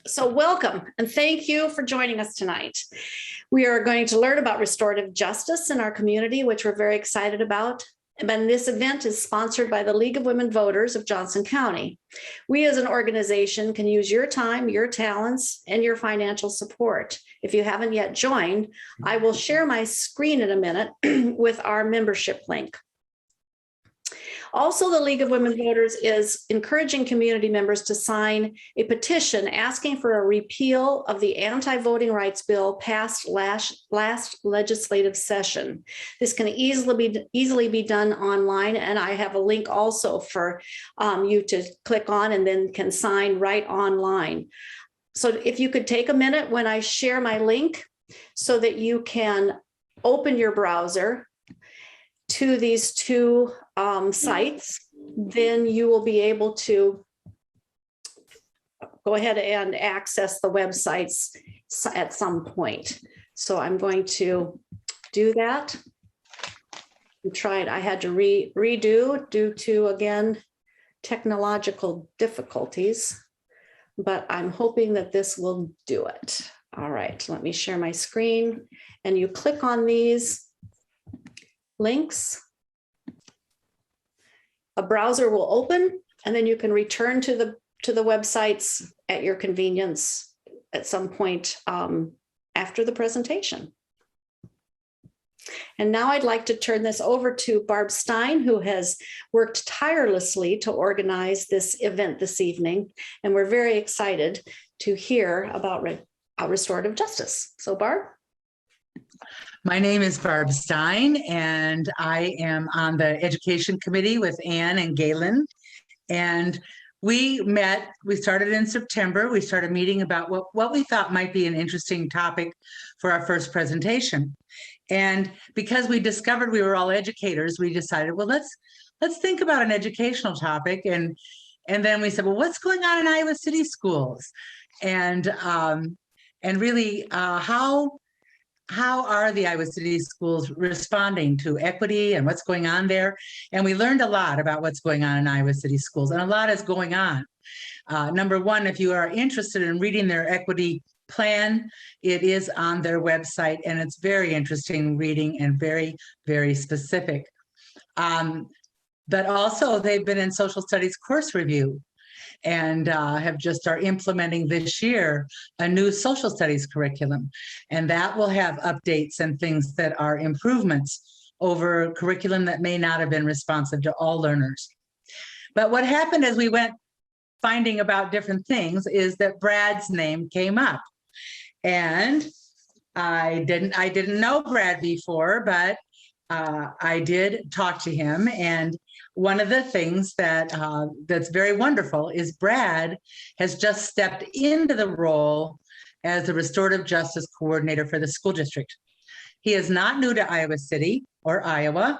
So welcome and thank you for joining us tonight. We are going to learn about restorative justice in our community, which we're very excited about. And this event is sponsored by the League of Women Voters of Johnson County. We as an organization can use your time, your talents, and your financial support. If you haven't yet joined, I will share my screen in a minute with our membership link. Also, the League of Women Voters is encouraging community members to sign a petition asking for a repeal of the anti-voting rights bill passed last legislative session. This can easily be done online, and I have a link also for you to click on and then can sign right online. So if you could take a minute when I share my link so that you can open your browser to these two sites, then you will be able to go ahead and access the websites at some point. So I'm going to do that. We tried, I had to redo due to, again, technological difficulties, but I'm hoping that this will do it. All right, let me share my screen, and you click on these links. A browser will open, and then you can return to the websites at your convenience at some point after the presentation. And now I'd like to turn this over to Barb Stein, who has worked tirelessly to organize this event this evening. And we're very excited to hear about restorative justice. So Barb? My name is Barb Stein, and I am on the Education Committee with Ann and Galen. And we started in September. We started meeting about what we thought might be an interesting topic for our first presentation. And because we discovered we were all educators, we decided, well, let's think about an educational topic. And then we said, well, what's going on in Iowa City schools? And really, how are the Iowa City schools responding to equity and what's going on there? And we learned a lot about what's going on in Iowa City schools, and a lot is going on. Number one, if you are interested in reading their equity plan, it is on their website, and it's very interesting reading and very, very specific. But also they've been in social studies course review, and are implementing this year a new social studies curriculum. And that will have updates and things that are improvements over curriculum that may not have been responsive to all learners. But what happened as we went finding about different things is that Brad's name came up. And I didn't know Brad before, but I did talk to him. And one of the things that's very wonderful is Brad has just stepped into the role as the Restorative Justice Coordinator for the school district. He is not new to Iowa City or Iowa,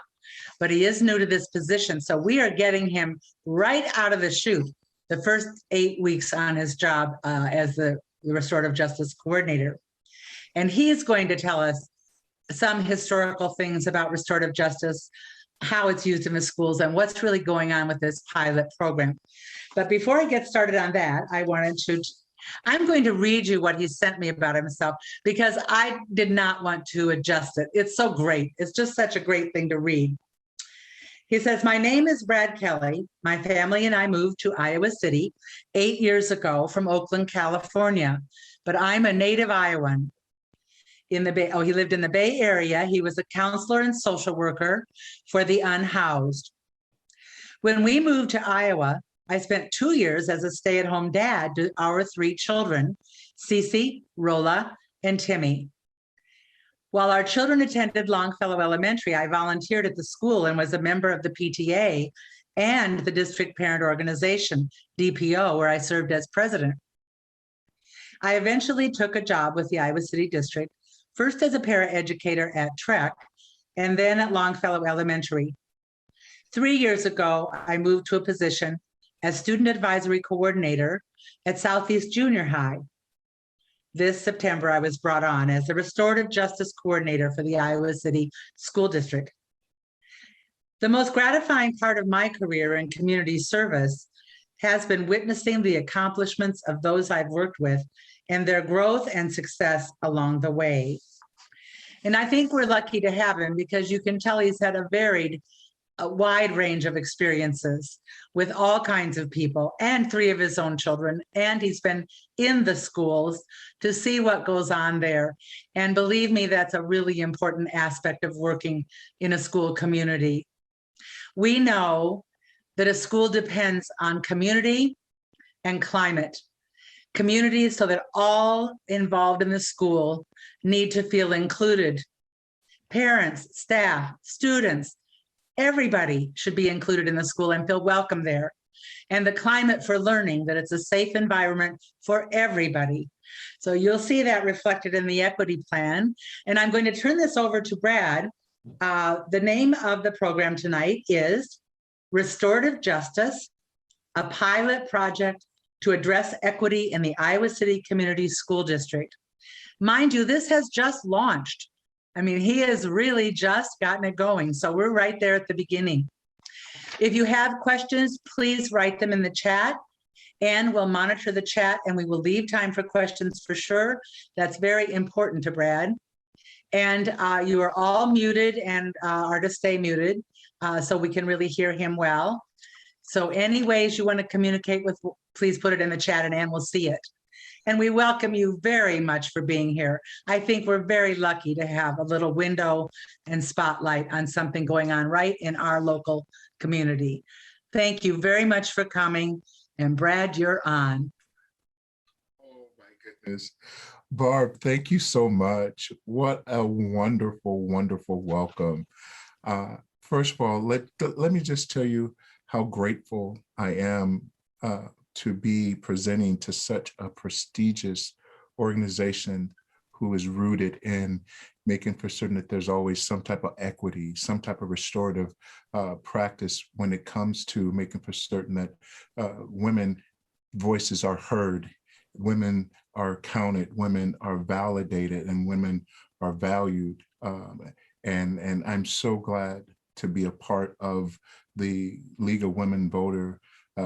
but he is new to this position. So we are getting him right out of the chute, the first 8 weeks on his job as the Restorative Justice Coordinator. And he's going to tell us some historical things about restorative justice, how it's used in the schools, and what's really going on with this pilot program. But before I get started on that, I'm going to read you what he sent me about himself, because I did not want to adjust it. It's so great. It's just such a great thing to read. He says, my name is Brad Kelly. My family and I moved to Iowa City 8 years ago from Oakland, California, but I'm a native Iowan. He lived in the Bay Area. He was a counselor and social worker for the unhoused. When we moved to Iowa, I spent 2 years as a stay-at-home dad to our 3 children, Cece, Rolla, and Timmy. While our children attended Longfellow Elementary, I volunteered at the school and was a member of the PTA and the district parent organization, DPO, where I served as president. I eventually took a job with the Iowa City District, first as a paraeducator at Trek, and then at Longfellow Elementary. 3 years ago, I moved to a position as student advisory coordinator at Southeast Junior High. This September, I was brought on as the Restorative Justice Coordinator for the Iowa City School District. The most gratifying part of my career in community service has been witnessing the accomplishments of those I've worked with and their growth and success along the way. And I think we're lucky to have him because you can tell he's had a wide range of experiences with all kinds of people and 3 of his own children. And he's been in the schools to see what goes on there. And believe me, that's a really important aspect of working in a school community. We know that a school depends on community and climate. Community so that all involved in the school need to feel included. Parents, staff, students, everybody should be included in the school and feel welcome there. And the climate for learning, that it's a safe environment for everybody. So you'll see that reflected in the equity plan. And I'm going to turn this over to Brad. The name of the program tonight is Restorative Justice, a pilot project to address equity in the Iowa City Community School District. Mind you, this has just launched. I mean, he has really just gotten it going. So we're right there at the beginning. If you have questions, please write them in the chat and we'll monitor the chat and we will leave time for questions for sure. That's very important to Brad. And you are all muted and are to stay muted so we can really hear him well. So any ways you want to communicate with, please put it in the chat and Ann will see it. And we welcome you very much for being here. I think we're very lucky to have a little window and spotlight on something going on right in our local community. Thank you very much for coming. And Brad, you're on. Oh my goodness. Barb, thank you so much. What a wonderful, wonderful welcome. First of all, let me just tell you how grateful I am to be presenting to such a prestigious organization who is rooted in making for certain that there's always some type of equity, some type of restorative practice when it comes to making for certain that women voices are heard, women are counted, women are validated, and women are valued. And I'm so glad to be a part of the League of Women Voter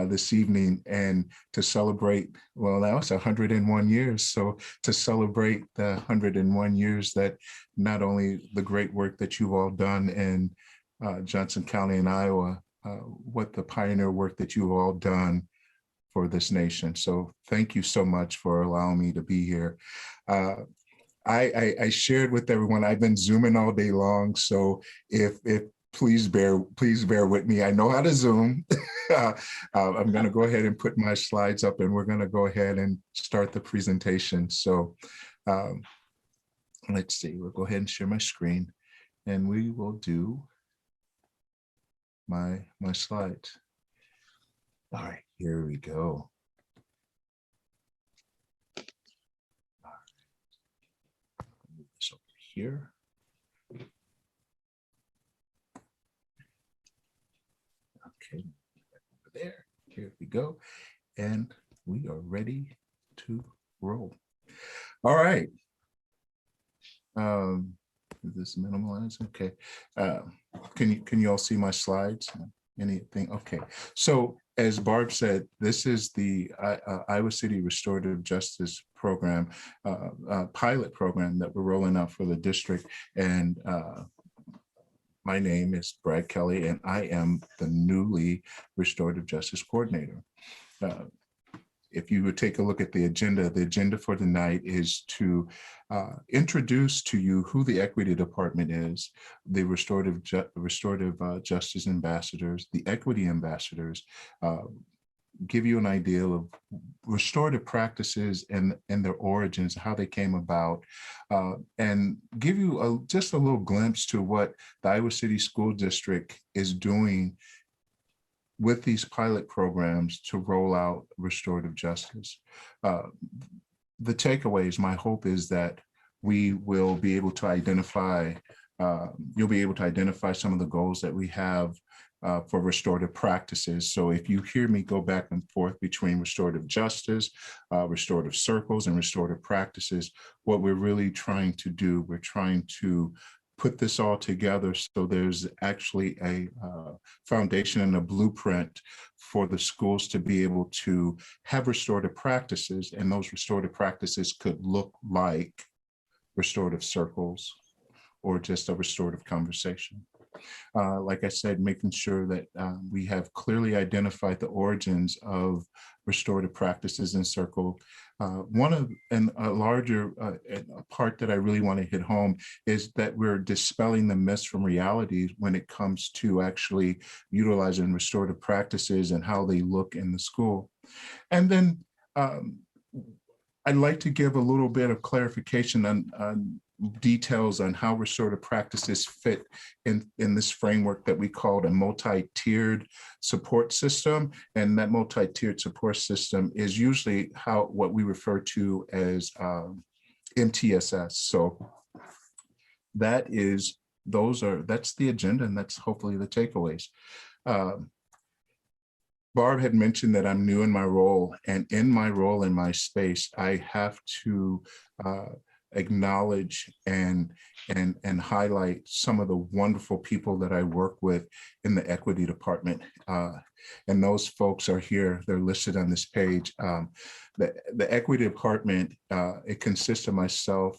this evening and to celebrate, well, now it's 101 years. So to celebrate the 101 years that not only the great work that you've all done in Johnson County in Iowa, what the pioneer work that you've all done for this nation. So thank you so much for allowing me to be here. I shared with everyone, I've been Zooming all day long. So if please bear with me. I know how to Zoom. I'm going to go ahead and put my slides up and we're going to go ahead and start the presentation. So let's see, we'll go ahead and share my screen and we will do my slides. All right, here we go. All right. Move this over here. Okay, over there, here we go. And we are ready to roll. All right. Is this minimalized? Okay. Can you all see my slides? Anything? Okay. So as Barb said, this is the Iowa City Restorative Justice Program, pilot program that we're rolling out for the district. And my name is Brad Kelly, and I am the newly Restorative Justice Coordinator. If you would take a look at the agenda for tonight is to introduce to you who the Equity Department is, the Restorative Justice Ambassadors, the Equity Ambassadors, give you an idea of restorative practices and their origins, how they came about, and give you just a little glimpse to what the Iowa City School District is doing with these pilot programs to roll out restorative justice. The takeaways, my hope is that we will be able to identify, you'll be able to identify some of the goals that we have for restorative practices. So if you hear me go back and forth between restorative justice, restorative circles, and restorative practices, what we're really trying to do, we're trying to put this all together. So there's actually a foundation and a blueprint for the schools to be able to have restorative practices, and those restorative practices could look like restorative circles or just a restorative conversation. Like I said, making sure that we have clearly identified the origins of restorative practices in circle. One of a larger part that I really want to hit home is that we're dispelling the myths from reality when it comes to actually utilizing restorative practices and how they look in the school. And then I'd like to give a little bit of clarification on details on how restorative practices fit in this framework that we called a multi-tiered support system. And that multi-tiered support system is usually what we refer to as MTSS. So that's the agenda, and that's hopefully the takeaways. Barb had mentioned that I'm new in my role, and in my role in my space, I have to acknowledge and highlight some of the wonderful people that I work with in the equity department. And those folks are here, they're listed on this page. The equity department, it consists of myself,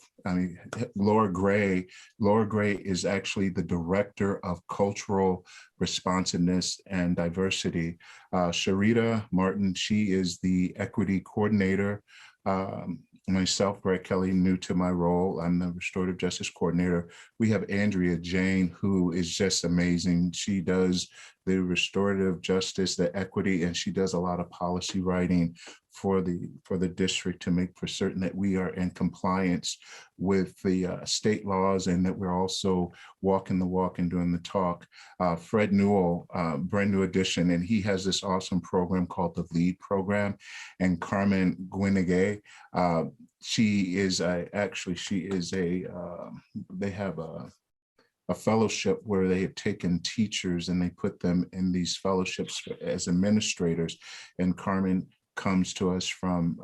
Laura Gray. Laura Gray is actually the director of cultural responsiveness and diversity. Sharita Martin, she is the equity coordinator. Myself, Brett Kelly, new to my role, I'm the Restorative Justice Coordinator. We have Andrea Jane, who is just amazing. She does the restorative justice, the equity, and she does a lot of policy writing for the district to make for certain that we are in compliance with the state laws, and that we're also walking the walk and doing the talk. Fred Newell, brand new addition, and he has this awesome program called the LEAD program. And Carmen Guinegay, they have a fellowship where they have taken teachers and they put them in these fellowships as administrators. And Carmen comes to us from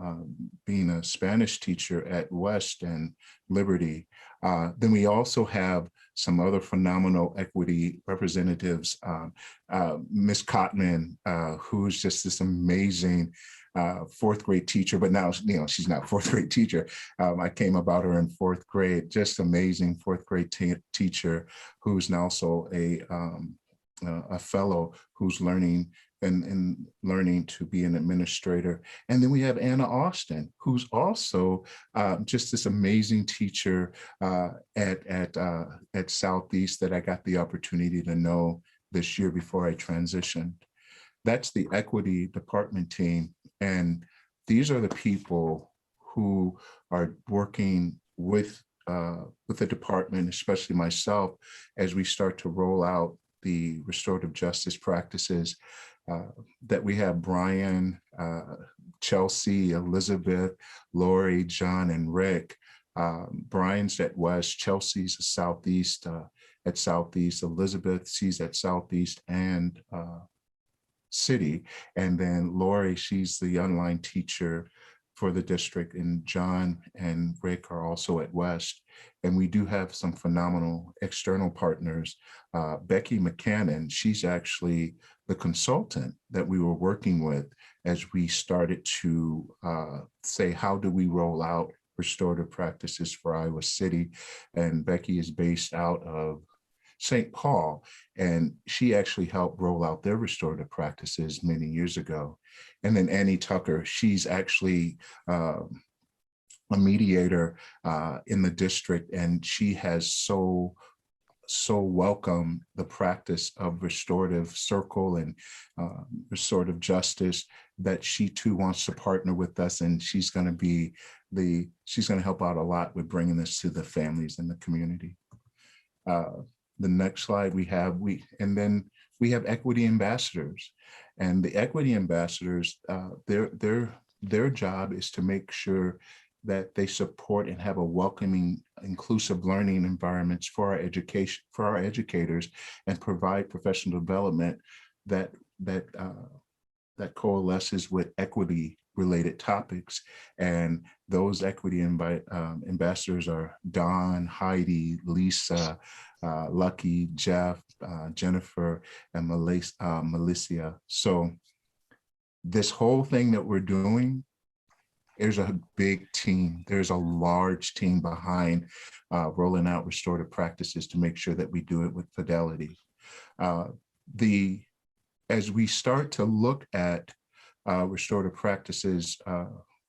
being a Spanish teacher at West and Liberty. Then we also have some other phenomenal equity representatives. Miss Cotman, who's just this amazing fourth grade teacher, but now, she's not a fourth grade teacher. I came about her in fourth grade, just amazing fourth grade teacher, who's now also a fellow who's learning and learning to be an administrator. And then we have Anna Austin, who's also just this amazing teacher at Southeast that I got the opportunity to know this year before I transitioned. That's the equity department team. And these are the people who are working with the department, especially myself, as we start to roll out the restorative justice practices that we have. Brian, Chelsea, Elizabeth, Lori, John, and Rick. Brian's at West, Chelsea's at Southeast, Elizabeth, she's at Southeast and City. And then Lori, she's the online teacher for the district, and John and Rick are also at West. And we do have some phenomenal external partners. Becky McCannon, she's actually the consultant that we were working with as we started to say, how do we roll out restorative practices for Iowa City? And Becky is based out of St. Paul, and she actually helped roll out their restorative practices many years ago. And then Annie Tucker, she's actually a mediator in the district, and she has so welcomed the practice of restorative circle and restorative justice that she too wants to partner with us, and she's going to help out a lot with bringing this to the families in the community. The next slide we have equity ambassadors, and the equity ambassadors, their job is to make sure that they support and have a welcoming, inclusive learning environments for our educators, and provide professional development that coalesces with equity related topics. And those equity ambassadors are Don, Heidi, Lisa, Lucky, Jeff, Jennifer, and Melissa. So this whole thing that we're doing, there's a big team. There's a large team behind rolling out restorative practices to make sure that we do it with fidelity. As we start to look at restorative practices,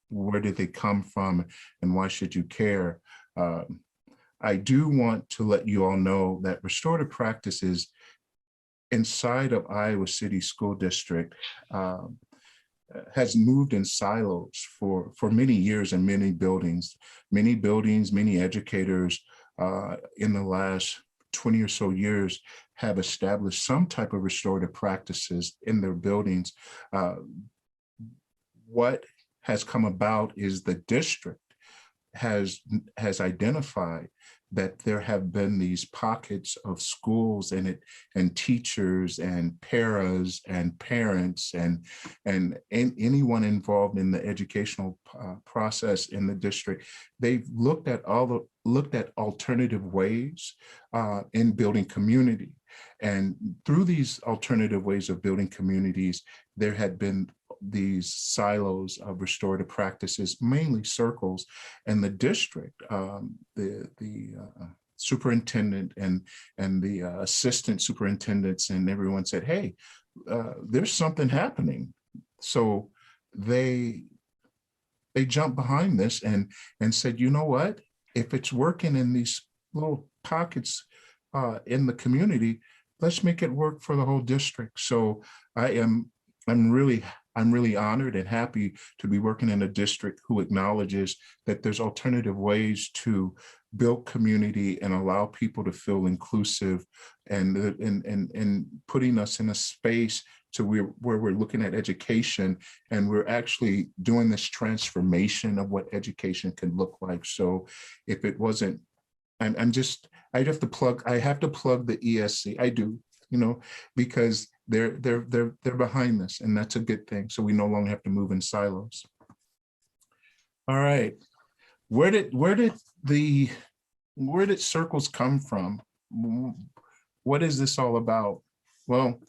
where did they come from and why should you care? I do want to let you all know that restorative practices inside of Iowa City School District has moved in silos for many years in many buildings, many educators in the last 20 or so years have established some type of restorative practices in their buildings. What has come about is the district has identified that there have been these pockets of schools and teachers and paras and parents and anyone involved in the educational process in the district. They've looked at alternative ways in building community. And through these alternative ways of building communities, there had been these silos of restorative practices, mainly circles, and the district, the superintendent and the assistant superintendents and everyone said, hey, there's something happening. So they jumped behind this and said, you know what, if it's working in these little pockets in the community, let's make it work for the whole district. So I'm really honored and happy to be working in a district who acknowledges that there's alternative ways to build community and allow people to feel inclusive and putting us in a space to where we're looking at education and we're actually doing this transformation of what education can look like. So if it wasn't, I have to plug the ESC. I do, because they're behind this, and that's a good thing. So we no longer have to move in silos. All right, where did circles come from? What is this all about? Well,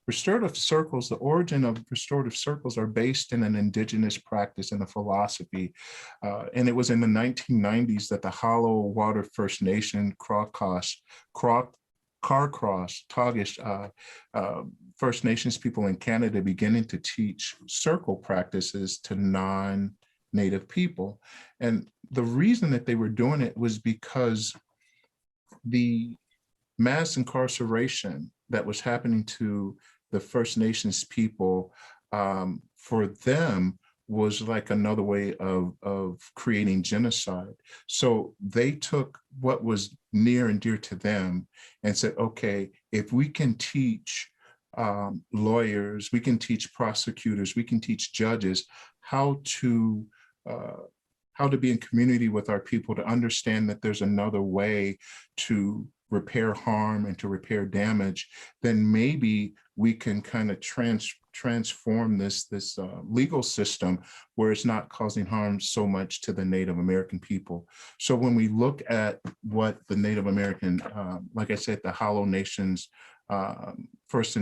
restorative circles, the origin of restorative circles are based in an indigenous practice and a philosophy. And it was in the 1990s that the Hollow Water First Nation, Carcross, Tagish, First Nations people in Canada beginning to teach circle practices to non-Native people. And the reason that they were doing it was because the mass incarceration that was happening to the First Nations people, for them, was like another way of creating genocide. So they took what was near and dear to them and said, okay, if we can teach lawyers, we can teach prosecutors, we can teach judges how to be in community with our people, to understand that there's another way to repair harm and to repair damage, then maybe we can kind of transform this legal system where it's not causing harm so much to the Native American people. So when we look at what the Native American, like I said, the Hollow Nations, First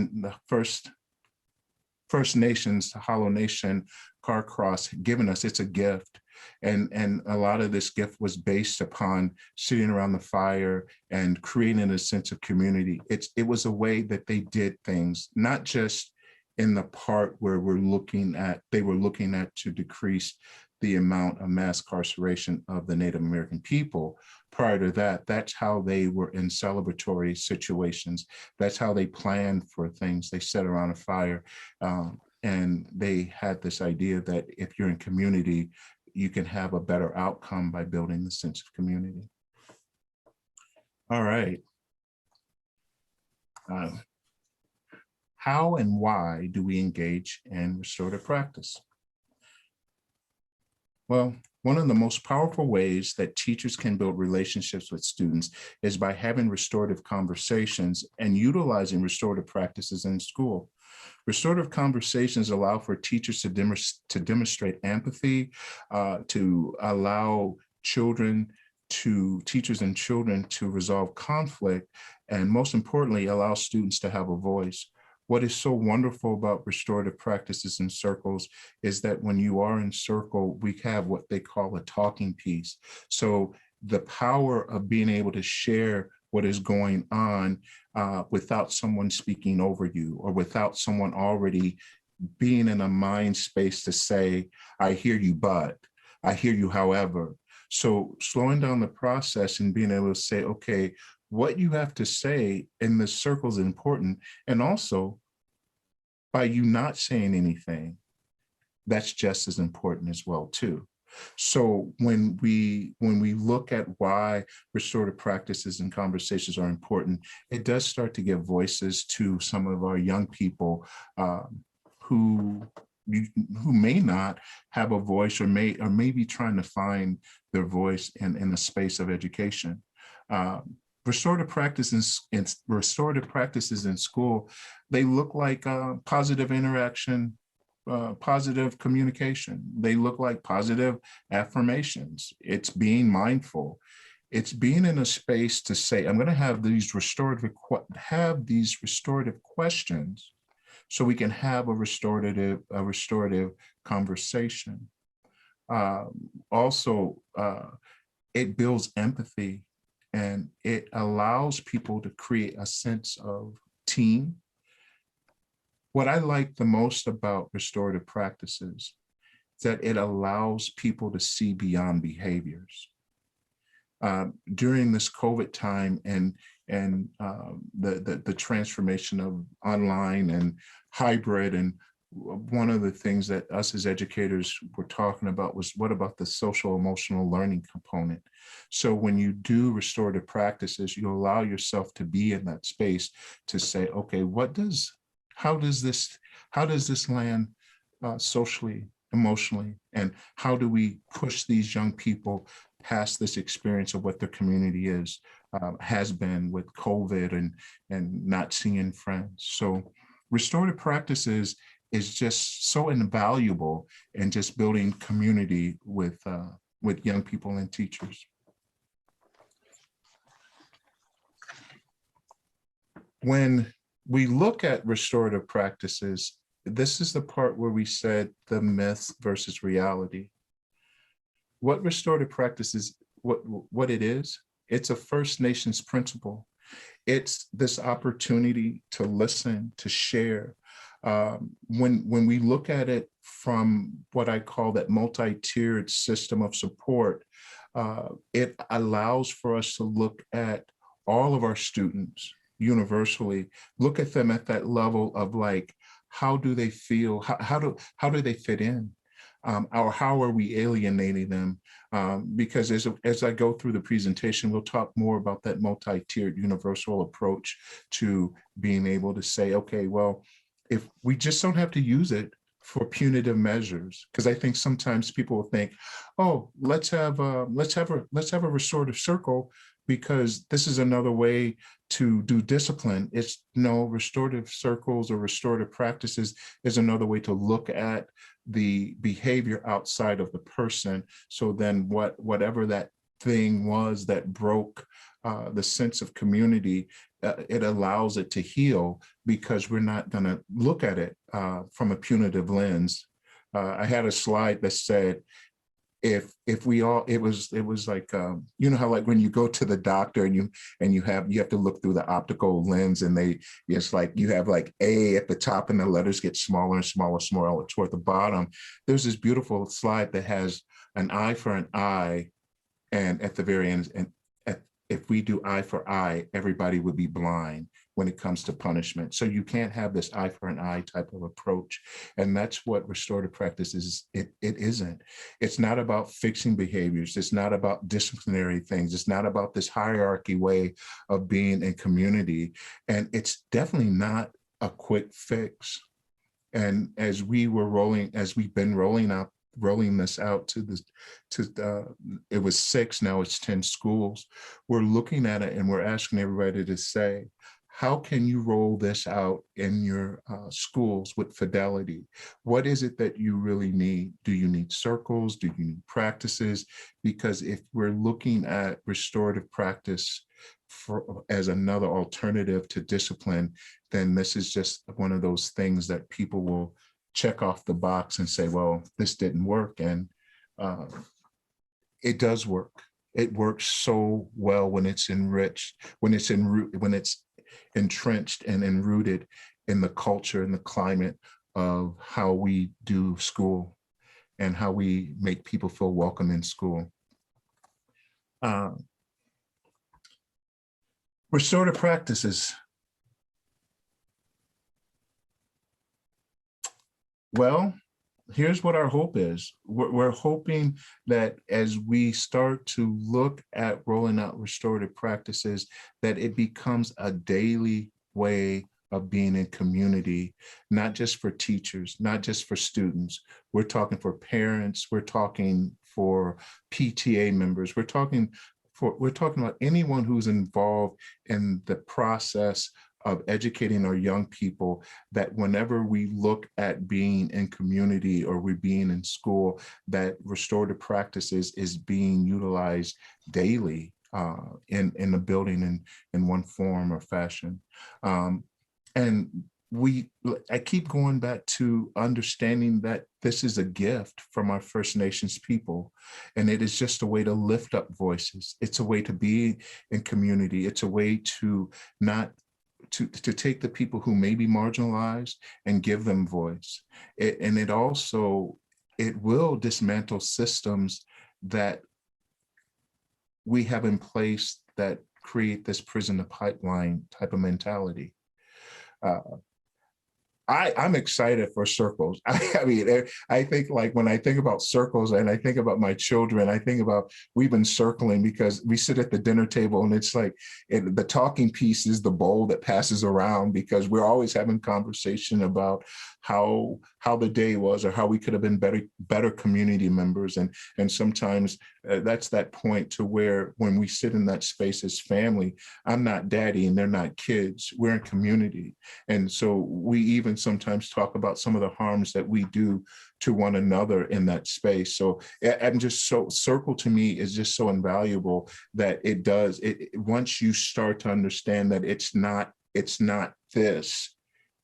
Nations, the Hollow Nation, Carcross given us, it's a gift. And a lot of this gift was based upon sitting around the fire and creating a sense of community. It was a way that they did things, not just in the part where they were looking at to decrease the amount of mass incarceration of the Native American people. Prior to that, that's how they were in celebratory situations. That's how they planned for things. They sat around a fire and they had this idea that if you're in community, you can have a better outcome by building the sense of community. All right. How and why do we engage in restorative practice? Well, one of the most powerful ways that teachers can build relationships with students is by having restorative conversations and utilizing restorative practices in school. Restorative conversations allow for teachers to demonstrate empathy, to allow teachers and children to resolve conflict, and most importantly, allow students to have a voice. What is so wonderful about restorative practices in circles is that when you are in circle, we have what they call a talking piece. So the power of being able to share what is going on without someone speaking over you, or without someone already being in a mind space to say, I hear you, but I hear you, however. So slowing down the process and being able to say, okay, what you have to say in this circle is important. And also, by you not saying anything, that's just as important as well, too. So when we look at why restorative practices and conversations are important, it does start to give voices to some of our young people who may not have a voice, or may be trying to find their voice in the space of education. Restorative practices in school, they look like positive interaction, positive communication. They look like positive affirmations. It's being mindful. It's being in a space to say, I'm going to have these restorative questions, so we can have a restorative conversation. Also, it builds empathy, and it allows people to create a sense of team. What I like the most about restorative practices is that it allows people to see beyond behaviors. During this COVID time and the transformation of online and hybrid, and one of the things that us as educators were talking about was, what about the social emotional learning component? So when you do restorative practices, you allow yourself to be in that space to say, okay, how does this land socially, emotionally, and how do we push these young people past this experience of what their community has been with COVID and not seeing friends? So restorative practices is just so invaluable in just building community with young people and teachers. When we look at restorative practices, this is the part where we said the myth versus reality. What restorative practices, what it is, it's a First Nations principle. It's this opportunity to listen, to share. When we look at it from what I call that multi-tiered system of support, it allows for us to look at all of our students universally, look at them at that level of like, how do they feel? How do they fit in? Or how are we alienating them? Because as I go through the presentation, we'll talk more about that multi-tiered universal approach to being able to say, okay, well, if we just don't have to use it for punitive measures, because I think sometimes people will think, oh, let's have a restorative circle because this is another way to do discipline. It's no, restorative circles or restorative practices is another way to look at the behavior outside of the person. So then whatever that thing was that broke the sense of community, it allows it to heal, because we're not going to look at it from a punitive lens. I had a slide that said, if we all, it was like, you know how like when you go to the doctor and you have to look through the optical lens, and it's like you have like A at the top and the letters get smaller and smaller toward the bottom. There's this beautiful slide that has an eye for an eye, and at the very end, and if we do eye for eye, everybody would be blind when it comes to punishment. So you can't have this eye for an eye type of approach. And that's what restorative practice is. It isn't. It's not about fixing behaviors. It's not about disciplinary things. It's not about this hierarchy way of being in community. And it's definitely not a quick fix. And as we've been rolling out rolling this out it was 6, now it's 10 schools. We're looking at it and we're asking everybody to say, how can you roll this out in your schools with fidelity? What is it that you really need? Do you need circles? Do you need practices? Because if we're looking at restorative practice as another alternative to discipline, then this is just one of those things that people will check off the box and say, well, this didn't work. And it does work. It works so well when it's enriched, when it's entrenched and enrooted in the culture and the climate of how we do school and how we make people feel welcome in school. Restorative practices. Well, here's what our hope is. We're hoping that as we start to look at rolling out restorative practices, that it becomes a daily way of being in community, not just for teachers, not just for students. We're talking for parents, we're talking for PTA members, we're talking about anyone who's involved in the process of educating our young people, that whenever we look at being in community or we're being in school, that restorative practices is being utilized daily in the building in one form or fashion. And I keep going back to understanding that this is a gift from our First Nations people, and it is just a way to lift up voices. It's a way to be in community. It's a way to take the people who may be marginalized and give them voice. It will dismantle systems that we have in place that create this prison to pipeline type of mentality. I'm excited for circles. I mean, I think, like, when I think about circles and I think about my children, I think about, we've been circling because we sit at the dinner table and it's like, the talking piece is the bowl that passes around, because we're always having conversation about how the day was or how we could have been better community members. And sometimes that's that point to where when we sit in that space as family, I'm not daddy and they're not kids, we're in community. And so we even sometimes talk about some of the harms that we do to one another in that space. So I'm just so, circle to me is just so invaluable that once you start to understand that it's not this,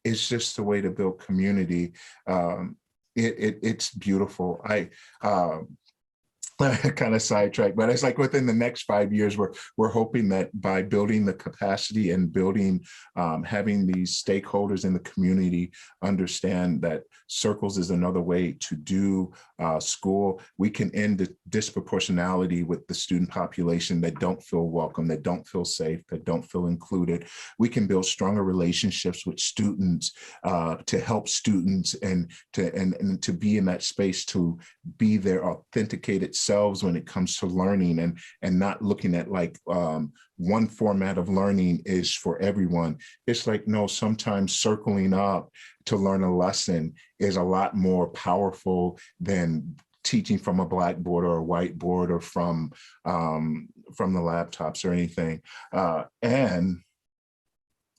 it's just a way to build community. It's beautiful. I kind of sidetracked, but it's like within the next 5 years, we're hoping that by building the capacity and building, having these stakeholders in the community understand that circles is another way to do school, we can end the disproportionality with the student population that don't feel welcome, that don't feel safe, that don't feel included. We can build stronger relationships with students to help students and to be in that space, to be their authenticated selves when it comes to learning, and not looking at like one format of learning is for everyone. It's like, no, sometimes circling up to learn a lesson is a lot more powerful than teaching from a blackboard or a whiteboard or from the laptops or anything. And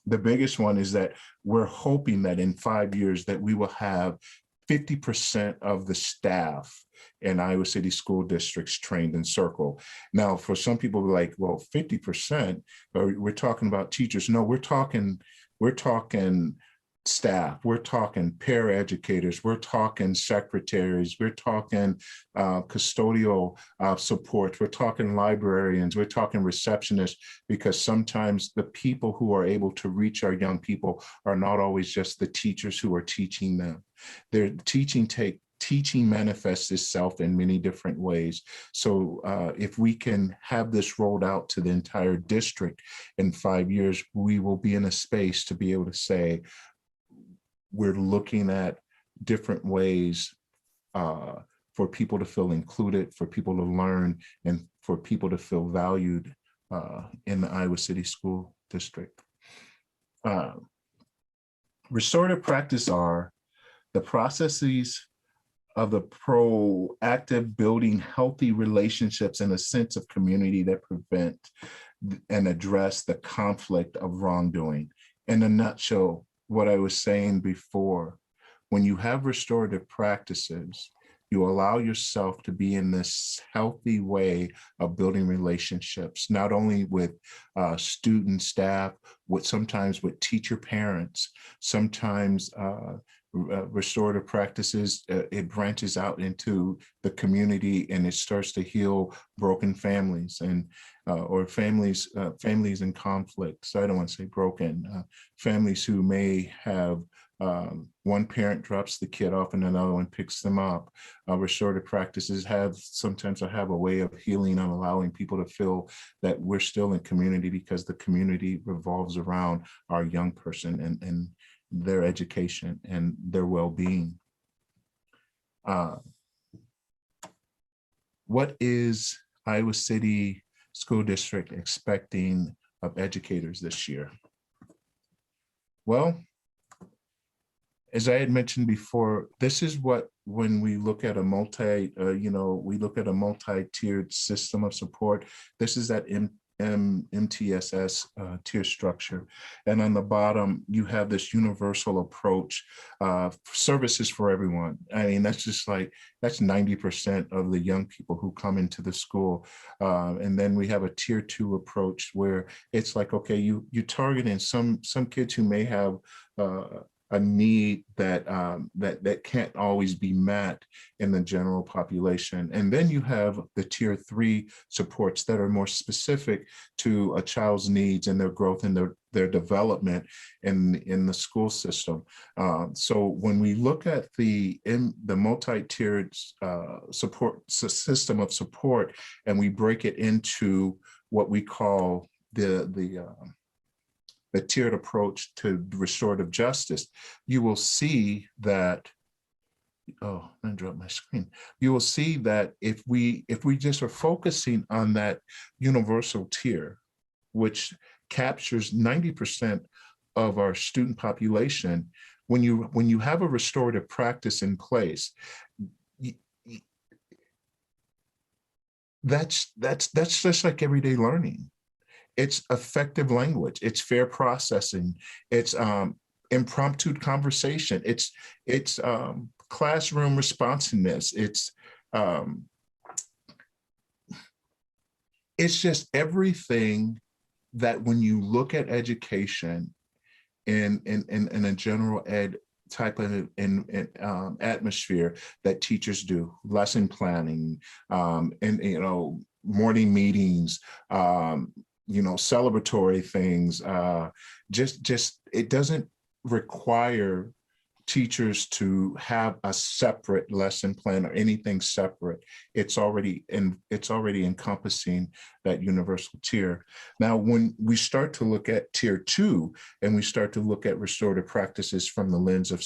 the biggest one is that we're hoping that in 5 years that we will have 50% of the staff in Iowa City school districts trained in Circle. Now, for some people, we're like, well, 50%, we're talking about teachers. No, we're talking staff, we're talking paraeducators, we're talking secretaries, we're talking custodial support, we're talking librarians, we're talking receptionists, because sometimes the people who are able to reach our young people are not always just the teachers who are teaching them. Their teaching manifests itself in many different ways. So if we can have this rolled out to the entire district in 5 years, we will be in a space to be able to say, we're looking at different ways for people to feel included, for people to learn, and for people to feel valued in the Iowa City School District. Restorative practice are the processes the proactive building healthy relationships and a sense of community that prevent and address the conflict of wrongdoing. In a nutshell, what I was saying before, when you have restorative practices, you allow yourself to be in this healthy way of building relationships, not only with student staff, sometimes with teacher parents, sometimes restorative practices, it branches out into the community and it starts to heal broken families and or families in conflict. So I don't want to say broken, families who may have one parent drops the kid off and another one picks them up. Restorative practices sometimes have a way of healing and allowing people to feel that we're still in community because the community revolves around our young person and their education and their well-being. What is Iowa City School District expecting of educators this year? Well, as I had mentioned before, this is what, when we look at a multi-tiered system of support, this is that MTSS tier structure. And on the bottom, you have this universal approach, services for everyone. I mean, that's 90% of the young people who come into the school. And then we have a tier 2 approach where it's like, okay, you target in some kids who may have a need that can't always be met in the general population. And then you have the tier 3 supports that are more specific to a child's needs and their growth and their development in the school system. So when we look at the multi-tiered support system of support, and we break it into what we call the tiered approach to restorative justice, you will see that, oh, I dropped my screen. You will see that if we just are focusing on that universal tier, which captures 90% of our student population, when you have a restorative practice in place, that's just like everyday learning. It's effective language, it's fair processing, it's impromptu conversation, it's classroom responsiveness, it's just everything that when you look at education in a general ed type of atmosphere that teachers do, lesson planning, and morning meetings, celebratory things, just it doesn't require teachers to have a separate lesson plan or anything separate. It's already encompassing that universal tier. Now, when we start to look at tier 2 and we start to look at restorative practices from the lens of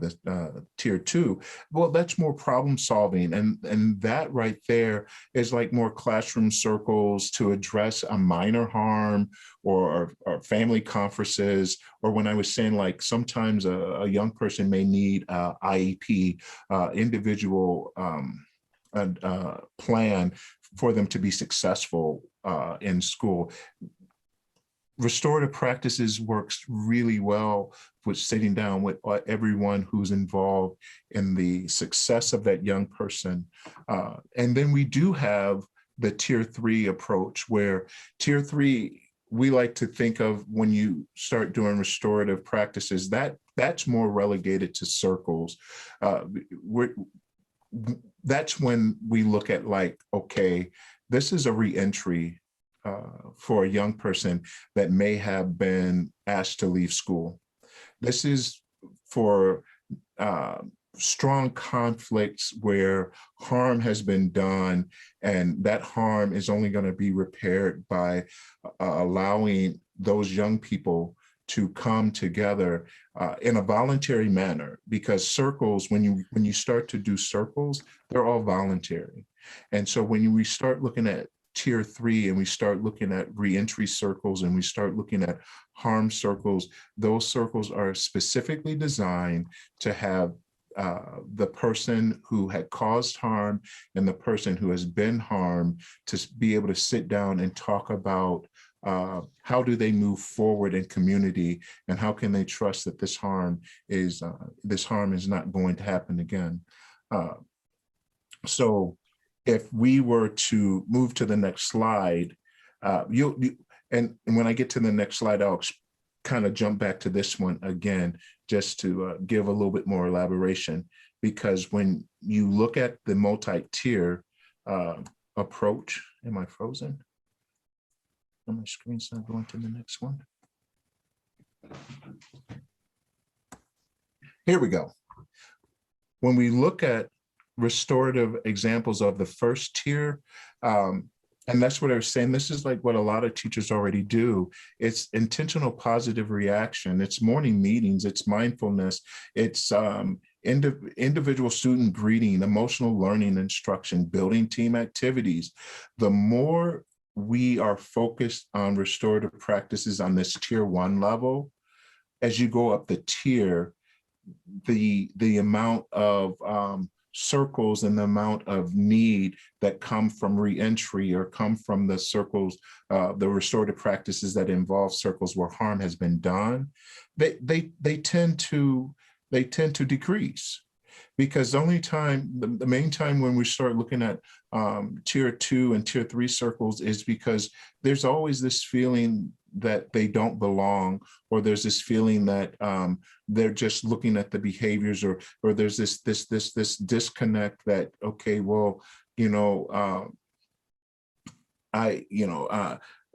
the tier 2, well, that's more problem solving, and that right there is like more classroom circles to address a minor harm or family conferences, or when I was saying, like, sometimes a young person may need a IEP, individual plan for them to be successful in school. Restorative practices works really well with sitting down with everyone who's involved in the success of that young person. And then we do have the tier 3 approach, where tier 3, we like to think of when you start doing restorative practices, that's more relegated to circles. That's when we look at, like, okay, this is a reentry for a young person that may have been asked to leave school. This is for strong conflicts where harm has been done, and that harm is only going to be repaired by allowing those young people to come together in a voluntary manner, because circles, when you start to do circles, they're all voluntary. And so when we start looking at tier 3 and we start looking at reentry circles and we start looking at harm circles, those circles are specifically designed to have the person who had caused harm and the person who has been harmed to be able to sit down and talk about how do they move forward in community, and how can they trust that this harm is not going to happen again. So if we were to move to the next slide, and when I get to the next slide, I'll kind of jump back to this one again, just to give a little bit more elaboration, because when you look at the multi-tier approach, am I frozen? My screen's not going to the next one. Here we go. When we look at restorative examples of the first tier, and that's what I was saying, this is like what a lot of teachers already do. It's intentional positive reaction. It's morning meetings, it's mindfulness, it's individual student greeting, emotional learning instruction, building team activities. The more we are focused on restorative practices on this tier 1 level, as you go up the tier, the amount of circles and the amount of need that come from reentry or come from the circles, the restorative practices that involve circles where harm has been done, they tend to decrease. Because the only time, the main time when we start looking at tier 2 and tier 3 circles is because there's always this feeling that they don't belong, or there's this feeling that they're just looking at the behaviors, or there's this disconnect that, okay, well,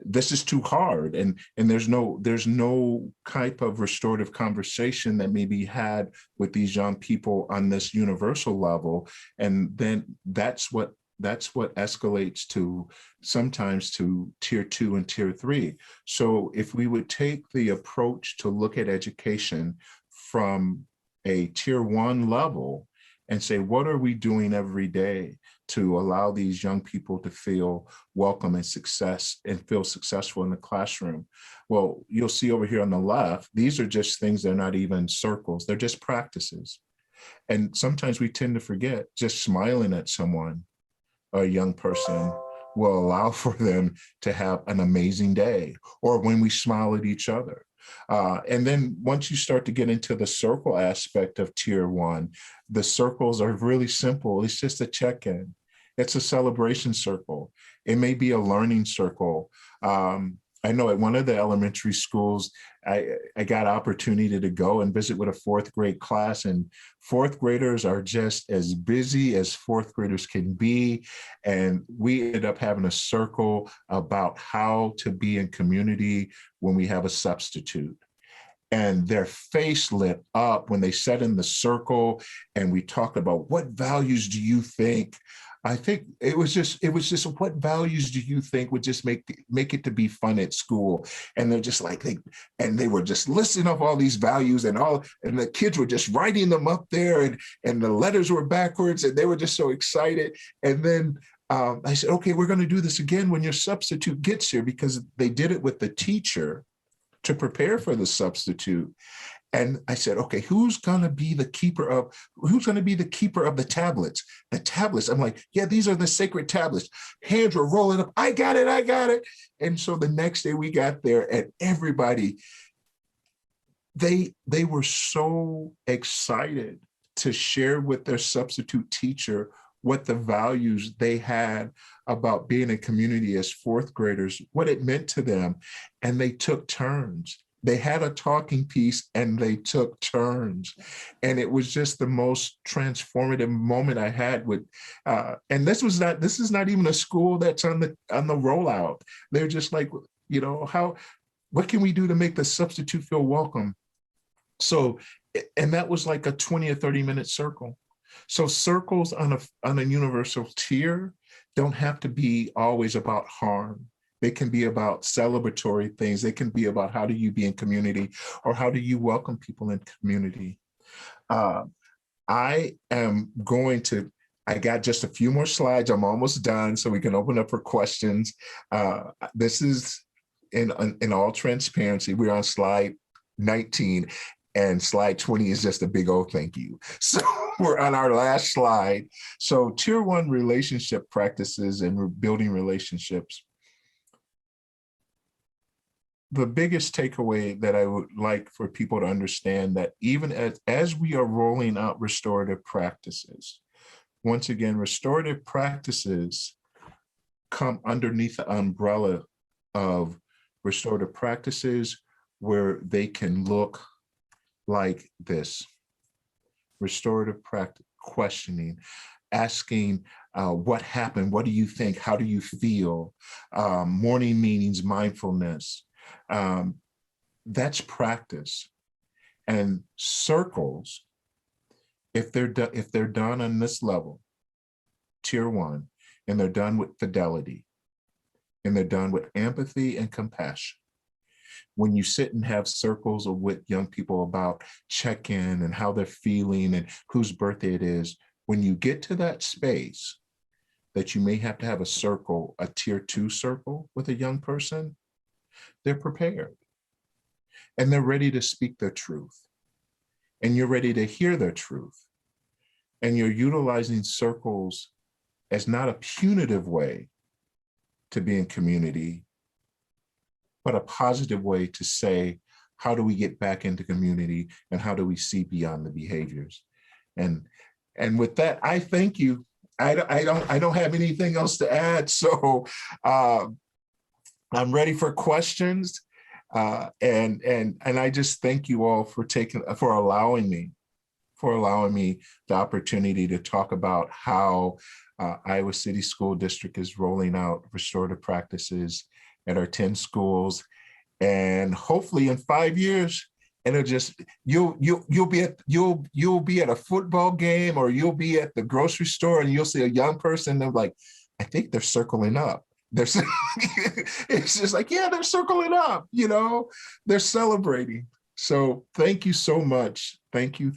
this is too hard, and there's no type of restorative conversation that may be had with these young people on this universal level, and then that's what escalates to sometimes to tier 2 and tier 3. So if we would take the approach to look at education from a tier 1 level and say, what are we doing every day to allow these young people to feel welcome and feel successful in the classroom? Well, you'll see over here on the left, these are just things, they're not even circles, they're just practices. And sometimes we tend to forget just smiling at someone, a young person, will allow for them to have an amazing day, or when we smile at each other. And then once you start to get into the circle aspect of tier 1, the circles are really simple. It's just a check-in. It's a celebration circle. It may be a learning circle. I know at one of the elementary schools, I got opportunity to go and visit with a 4th grade class, and 4th graders are just as busy as 4th graders can be. And we ended up having a circle about how to be in community when we have a substitute. And their face lit up when they sat in the circle and we talked about, what values do you think? I think it was just what values do you think would just make it to be fun at school? And they're just like, they were just listing off all these values, and the kids were just writing them up there, and the letters were backwards, and they were just so excited. And then I said, okay, we're going to do this again when your substitute gets here, because they did it with the teacher to prepare for the substitute. And I said, okay, who's going to be the keeper of the tablets? The tablets. I'm like, yeah, these are the sacred tablets. Hands were rolling up. I got it. And so the next day we got there, and everybody, they were so excited to share with their substitute teacher what the values they had about being a community as 4th graders, what it meant to them. And they took turns. They had a talking piece and they took turns. And it was just the most transformative moment I had with, and this is not even a school that's on the rollout. They're just like, what can we do to make the substitute feel welcome? So, and that was like a 20 or 30 minute circle. So circles on a universal tier don't have to be always about harm. They can be about celebratory things. They can be about how do you be in community, or how do you welcome people in community. I got just a few more slides. I'm almost done, so we can open up for questions. This is in all transparency. We're on slide 19, and slide 20 is just a big old thank you. So we're on our last slide. So tier 1 relationship practices and building relationships. The biggest takeaway that I would like for people to understand that even as we are rolling out restorative practices, once again, restorative practices come underneath the umbrella of restorative practices where they can look like this. Restorative practice, questioning, asking what happened, what do you think, how do you feel, morning meetings, mindfulness. That's practice. And circles, if they're done on this level, tier 1, and they're done with fidelity, and they're done with empathy and compassion. When you sit and have circles with young people about check-in and how they're feeling and whose birthday it is, when you get to that space that you may have to have a circle, a tier 2 circle with a young person, they're prepared and they're ready to speak their truth. And you're ready to hear their truth. And you're utilizing circles as not a punitive way to be in community, but a positive way to say, how do we get back into community and how do we see beyond the behaviors? And with that, I thank you. I don't have anything else to add. So I'm ready for questions. And I just thank you all for allowing me the opportunity to talk about how Iowa City School District is rolling out restorative practices at our 10 schools. And hopefully in 5 years, and you'll be at a football game, or you'll be at the grocery store and you'll see a young person and they're like, I think they're circling up. It's just like, yeah, they're circling up, they're celebrating. So thank you so much. Thank you.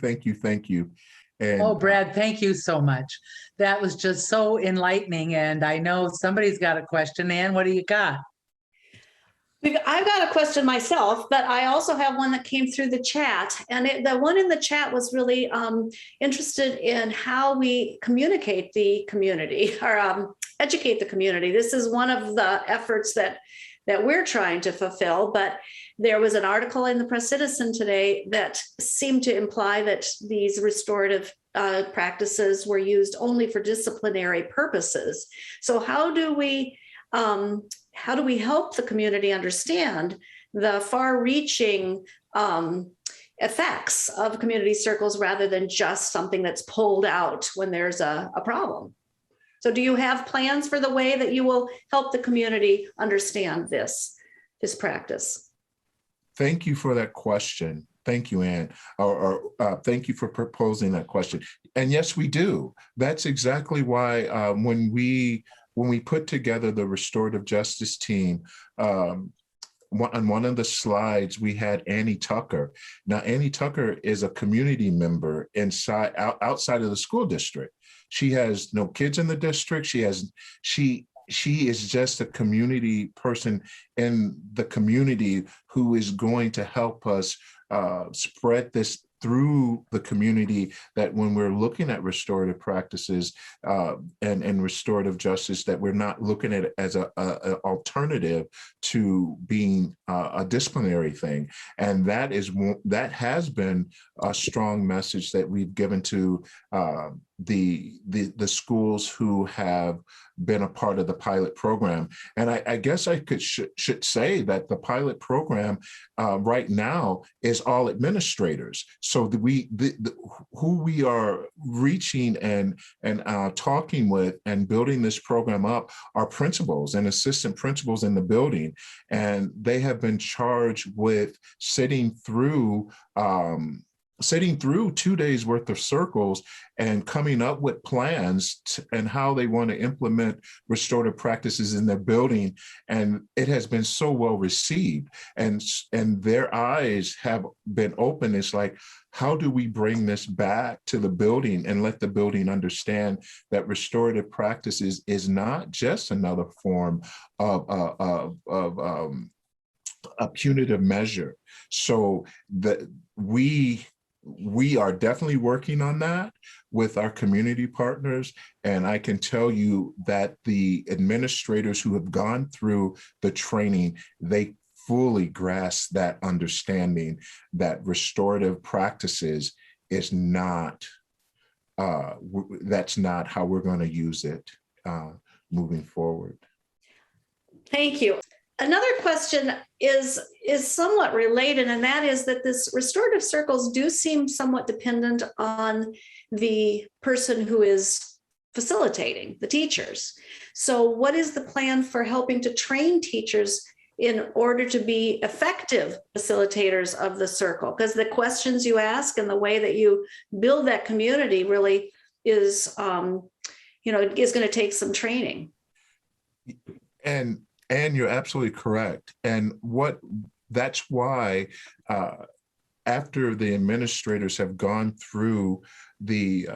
And oh, Brad, thank you so much. That was just so enlightening. And I know somebody's got a question. Ann, what do you got? I've got a question myself, but I also have one that came through the chat. And the one in the chat was really interested in how we communicate the community or educate the community. This is one of the efforts that we're trying to fulfill, but there was an article in the Press Citizen today that seemed to imply that these restorative practices were used only for disciplinary purposes. So how do we help the community understand the far-reaching effects of community circles rather than just something that's pulled out when there's a problem? So do you have plans for the way that you will help the community understand this practice? Thank you for that question. Thank you, Ann, or thank you for proposing that question. And yes, we do. That's exactly why when we put together the restorative justice team, on one of the slides, we had Annie Tucker. Now, Annie Tucker is a community member outside of the school district. She has no kids in the district. She is just a community person in the community who is going to help us spread this through the community, that when we're looking at restorative practices and restorative justice, that we're not looking at it as an alternative to being a disciplinary thing. And that has been a strong message that we've given to the schools who have been a part of the pilot program. And I guess I should say that the pilot program right now is all administrators. So who we are reaching and talking with and building this program up are principals and assistant principals in the building. And they have been charged with sitting through 2 days worth of circles and coming up with plans and how they want to implement restorative practices in their building. And it has been so well received, and their eyes have been open. It's like, how do we bring this back to the building and let the building understand that restorative practices is not just another form of a punitive measure. So that we we are definitely working on that with our community partners. And I can tell you that the administrators who have gone through the training, they fully grasp that understanding that restorative practices is not, that's not how we're going to use it moving forward. Thank you. Another question is somewhat related, and that is that this restorative circles do seem somewhat dependent on the person who is facilitating, the teachers. So what is the plan for helping to train teachers in order to be effective facilitators of the circle? Because the questions you ask and the way that you build that community really is, is going to take some training. And you're absolutely correct. And that's why after the administrators have gone through the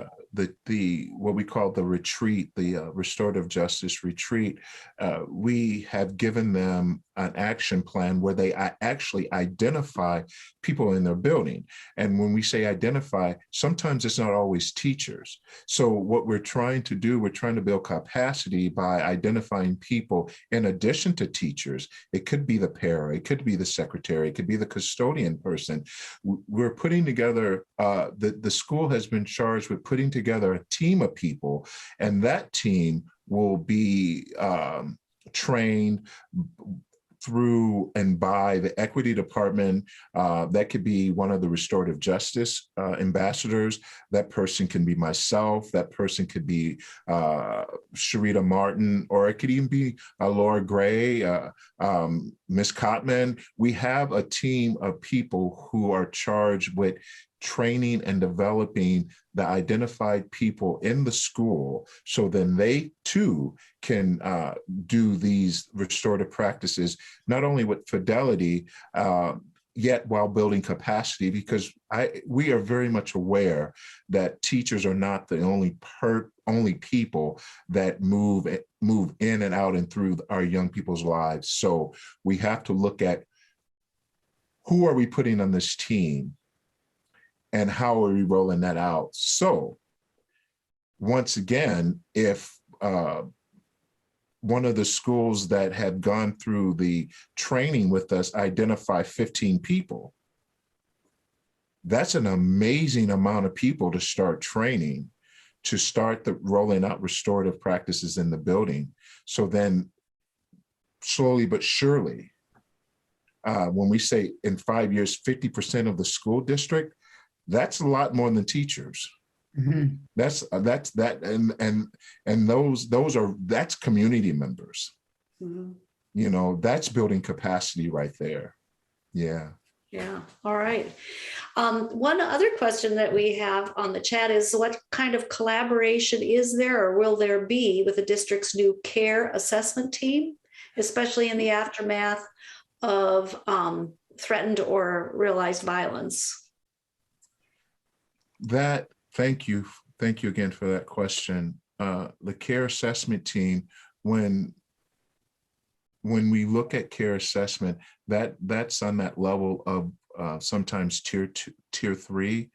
what we call the retreat, the restorative justice retreat, we have given them an action plan where they actually identify people in their building. And when we say identify, sometimes it's not always teachers. So what we're trying to do, we're trying to build capacity by identifying people in addition to teachers. It could be the para, it could be the secretary, it could be the custodian person. We're putting together, the school has been charged with putting together a team of people, and that team will be trained through and by the equity department. That could be one of the restorative justice ambassadors. That person can be myself. That person could be Sharita Martin, or it could even be Laura Gray, Ms. Cotman. We have a team of people who are charged with training and developing the identified people in the school, so then they too can do these restorative practices, not only with fidelity, yet while building capacity, because we are very much aware that teachers are not the only people that move in and out and through our young people's lives. So we have to look at who are we putting on this team, and how are we rolling that out? So once again, if one of the schools that had gone through the training with us identify 15 people, that's an amazing amount of people to start training, to start rolling out restorative practices in the building. So then slowly but surely, when we say in 5 years, 50% of the school district, that's a lot more than teachers. Mm-hmm. That's that's community members. Mm-hmm. That's building capacity right there. Yeah. Yeah. All right. One other question that we have on the chat is, what kind of collaboration is there, or will there be, with the district's new care assessment team, especially in the aftermath of threatened or realized violence? Thank you again for that question. The care assessment team, when we look at care assessment, that's on that level of sometimes tier 3,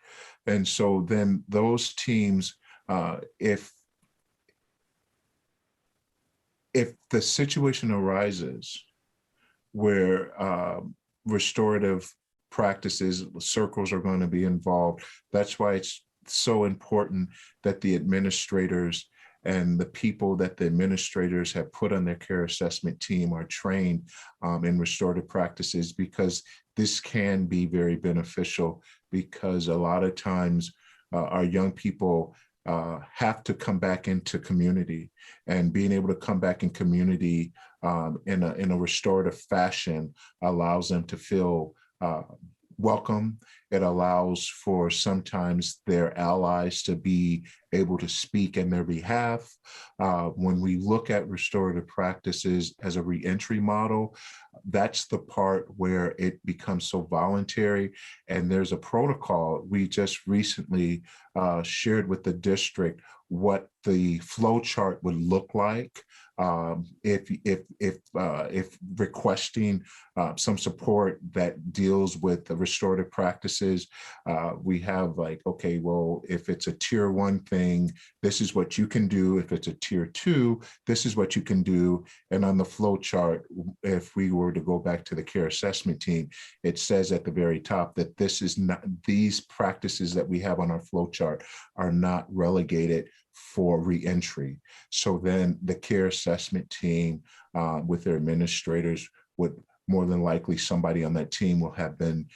and so then those teams, if the situation arises where restorative practices, circles are going to be involved. That's why it's so important that the administrators and the people that the administrators have put on their care assessment team are trained in restorative practices, because this can be very beneficial, because a lot of times our young people have to come back into community, and being able to come back in community in a restorative fashion allows them to feel welcome. It allows for sometimes their allies to be able to speak in their behalf. When we look at restorative practices as a reentry model, that's the part where it becomes so voluntary. And there's a protocol. We just recently shared with the district what the flow chart would look like if requesting some support that deals with the restorative practices. We have like, okay, well, if it's a tier 1 thing, this is what you can do. If it's a tier 2, this is what you can do. And on the flow chart, if we were to go back to the care assessment team, it says at the very top that this is not, these practices that we have on our flow chart are not relegated for reentry. So then the care assessment team with their administrators would more than likely, somebody on that team will have been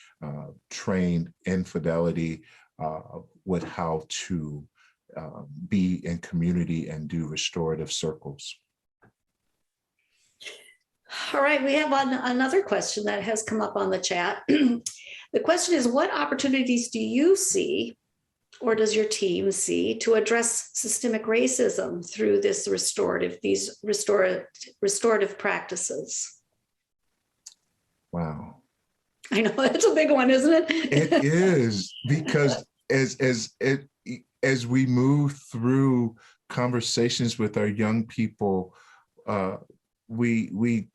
trained in fidelity with how to be in community and do restorative circles. All right, we have another question that has come up on the chat. The question is, what opportunities do you see, or does your team see, to address systemic racism through these restorative practices? Wow. I know it's a big one, isn't it? It is, because as we move through conversations with our young people, we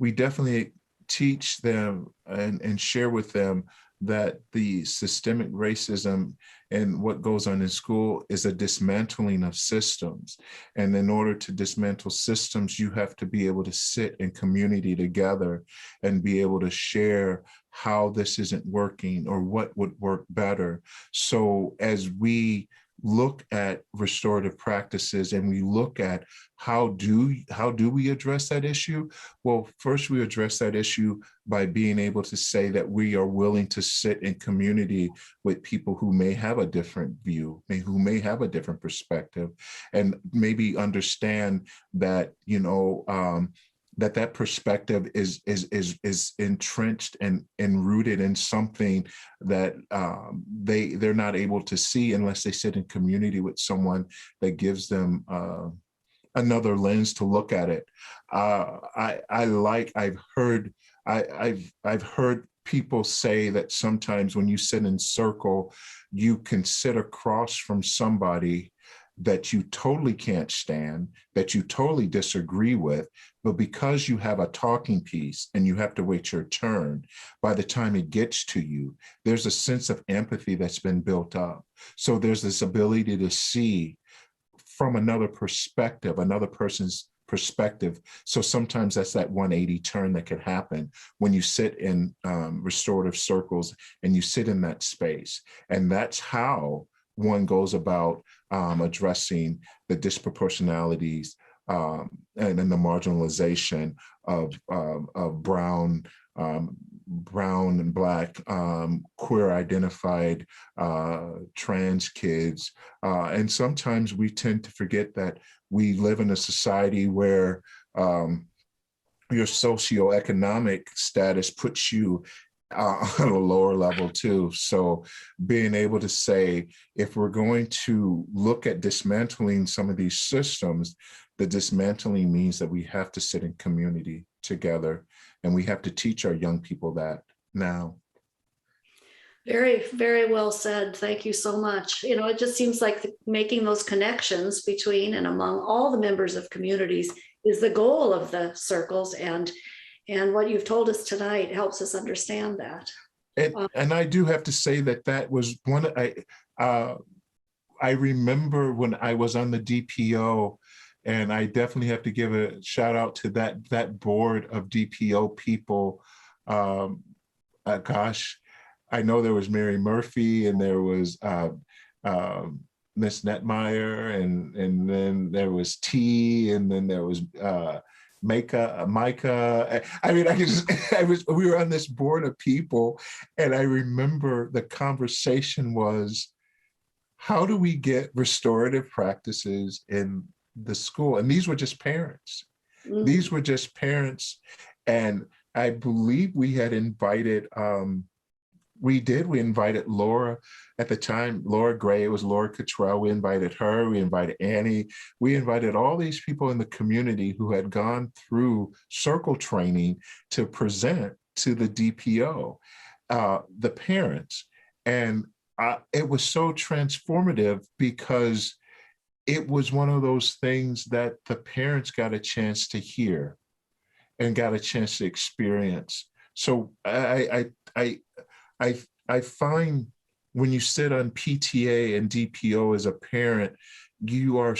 definitely teach them and share with them that the systemic racism and what goes on in school is a dismantling of systems. And in order to dismantle systems, you have to be able to sit in community together and be able to share how this isn't working or what would work better. So as we look at restorative practices and we look at how do we address that issue? Well, first we address that issue by being able to say that we are willing to sit in community with people who may have a different view, who may have a different perspective, and maybe understand that, you know, that perspective is entrenched and rooted in something that they're not able to see unless they sit in community with someone that gives them another lens to look at it. I've heard people say that sometimes when you sit in circle, you can sit across from somebody that you totally can't stand, that you totally disagree with, but because you have a talking piece and you have to wait your turn, by the time it gets to you, there's a sense of empathy that's been built up. So there's this ability to see from another perspective, another person's perspective. So sometimes that's that 180 turn that can happen when you sit in restorative circles and you sit in that space. And that's how one goes about addressing the disproportionalities and then the marginalization of brown and Black, queer identified, trans kids. And sometimes we tend to forget that we live in a society where your socioeconomic status puts you on a lower level too. So being able to say, if we're going to look at dismantling some of these systems, the dismantling means that we have to sit in community together, and we have to teach our young people that now. Very, very well said. Thank you so much. You know, it just seems like making those connections between and among all the members of communities is the goal of the circles, and what you've told us tonight helps us understand that. And I do have to say that was one, I remember when I was on the DPO, and I definitely have to give a shout out to that board of DPO people. Gosh, I know there was Mary Murphy, and there was Miss Netmeyer, and then there was T, and then there was Micah. I mean, we were on this board of people, and I remember the conversation was, how do we get restorative practices in the school? And these were just parents. Mm-hmm. These were just parents. And I believe we had invited We did. We invited Laura at the time. Laura Gray, it was Laura Cottrell. We invited her. We invited Annie. We invited all these people in the community who had gone through circle training to present to the DPO, the parents. And it was so transformative because it was one of those things that the parents got a chance to hear and got a chance to experience. So I find when you sit on PTA and DPO as a parent, you're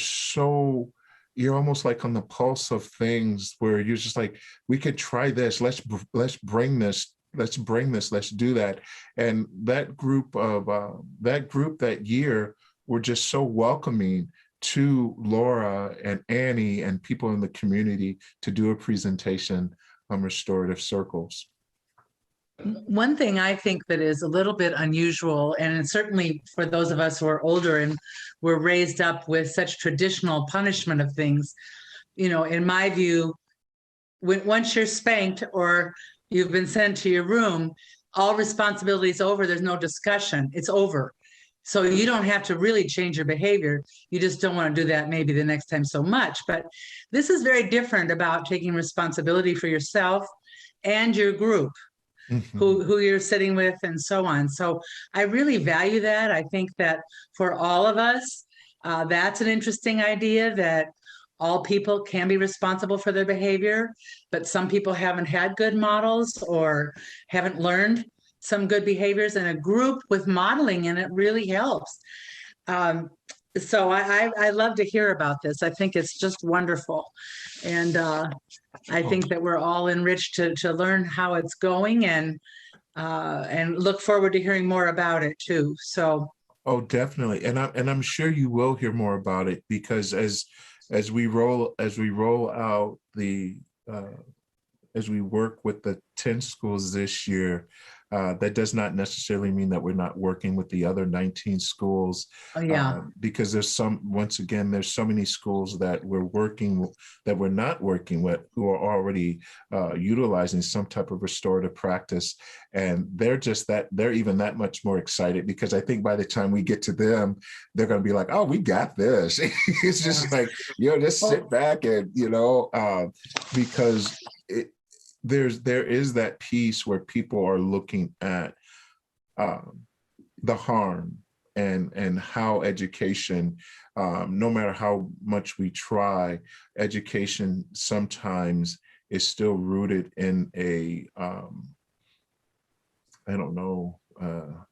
almost like on the pulse of things where you're just like, we could try this, let's bring this, let's do that. And that group that year were just so welcoming to Laura and Annie and people in the community to do a presentation on restorative circles. One thing I think that is a little bit unusual, and certainly for those of us who are older and were raised up with such traditional punishment of things, in my view, once you're spanked or you've been sent to your room, all responsibility is over. There's no discussion. It's over. So you don't have to really change your behavior. You just don't want to do that maybe the next time so much. But this is very different about taking responsibility for yourself and your group. Mm-hmm. who you're sitting with and so on. So I really value that. I think that for all of us, that's an interesting idea, that all people can be responsible for their behavior, but some people haven't had good models or haven't learned some good behaviors, and a group with modeling in it really helps. So I love to hear about this. I think it's just wonderful. And I think that we're all enriched to learn how it's going, and look forward to hearing more about it too. So. Oh, definitely. And I'm sure you will hear more about it, because as we roll out as we work with the 10 schools this year, that does not necessarily mean that we're not working with the other 19 schools. Oh, yeah. Because there's so many schools that we're not working with who are already utilizing some type of restorative practice. And they're even that much more excited, because I think by the time we get to them, they're going to be like, oh, we got this. It's just like, just sit back and, because there is that piece where people are looking at the harm and how education, no matter how much we try, education sometimes is still rooted in a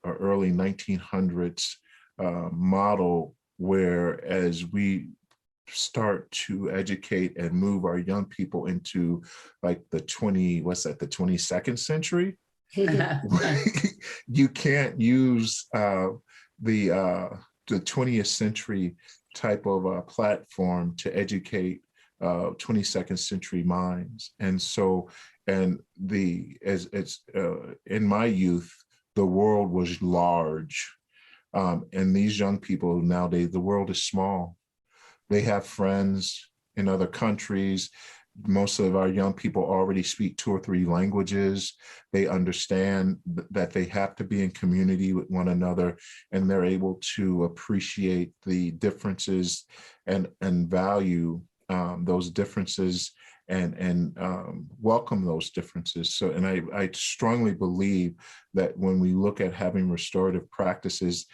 early 1900s model, whereas we start to educate and move our young people into like the 22nd century. You can't use the 20th century type of platform to educate 22nd century minds. And so, in my youth, the world was large, and these young people nowadays, the world is small. They have friends in other countries. Most of our young people already speak 2 or 3 languages. They understand that they have to be in community with one another, and they're able to appreciate the differences and value those differences and welcome those differences. So, and I strongly believe that when we look at having restorative practices,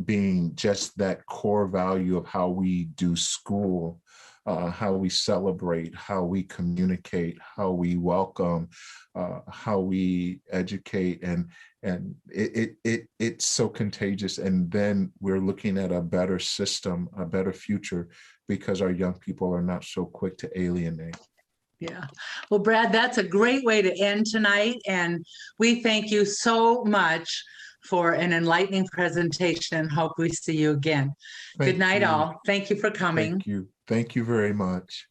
being just that core value of how we do school, how we celebrate, how we communicate, how we welcome, how we educate, and it's so contagious. And then we're looking at a better system, a better future, because our young people are not so quick to alienate. Yeah. Well, Brad, that's a great way to end tonight. And we thank you so much for an enlightening presentation. Hope we see you again. Good night, all. Thank you for coming. Thank you. Thank you very much.